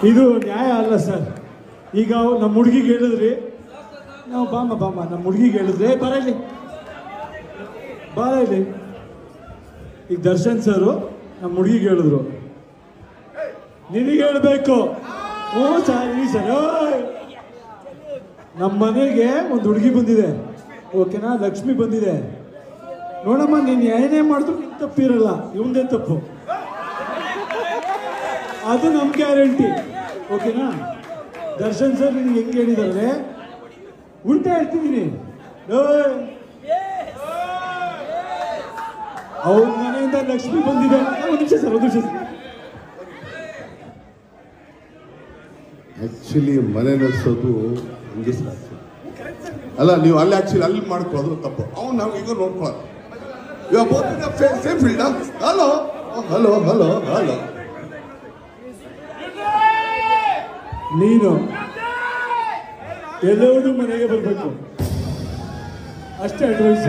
ಇದು ನ್ಯಾಯ ಅಲ್ಲ ಸರ್. ಈಗ ನಮ್ಮ ಹುಡುಗಿಗೆ ಹೇಳಿದ್ರಿ, ನಾವು ಬಾಮ ನಮ್ಮ ಹುಡುಗಿಗೆ ಹೇಳಿದ್ರೆ ಬರಲಿ ಈಗ ದರ್ಶನ್ ಸರ್ ನಮ್ಮ ಹುಡುಗಿಗೆ ಹೇಳಿದ್ರು, ನಿನಗೆ ಹೇಳ್ಬೇಕು. ಹ್ಞೂ ಸರ್ ನಮ್ಮ ಮನೆಗೆ ಒಂದು ಹುಡುಗಿ ಬಂದಿದೆ, ಓಕೆನಾ, ಲಕ್ಷ್ಮಿ ಬಂದಿದೆ. ನೋಡಮ್ಮ, ನೀನು ಏನೇ ಮಾಡಿದ್ರು ನಿನ್ ತಪ್ಪಿರಲ್ಲ, ಇವಂದೇ ತಪ್ಪು, ಅದು ನಮ್ಮ ಗ್ಯಾರಂಟಿ, ಓಕೆನಾ. ದರ್ಶನ್ ಸರ್ ನಿನ್ಗೆ ಹೆಂಗೆ ಹೇಳಿದಾರೆ ಉಲ್ಟಾ ಹೇಳ್ತಿದ್ದೀನಿ. ಅವ್ರ ಮನೆಯಿಂದ ಲಕ್ಷ್ಮಿ ಬಂದಿದೆ. ಒಂದು ನಿಮಿಷ ಸರ್. ಆಕ್ಚುಲಿ ಮನೆ ನಡೆಸೋದು ಹಂಗೆ ಸಾಧ್ಯ ಅಲ್ಲ. ನೀವು ಅಲ್ಲಿ ಆಕ್ಚುಲಿ ಅಲ್ಲಿ ಮಾಡ್ಕೊಳ್ಳೋದು ತಪ್ಪು. ಅವ್ನು ನಾವು ಈಗ ನೋಡ್ಕೊಳ್ಳೋದು. ಇವಾಗ both same field. Hello hello hello hello ನೀನು ಎಲ್ಲರೂ ಮನೆಗೆ ಬರಬೇಕು ಅಷ್ಟೇ ಅಡ್ವೈಸ್.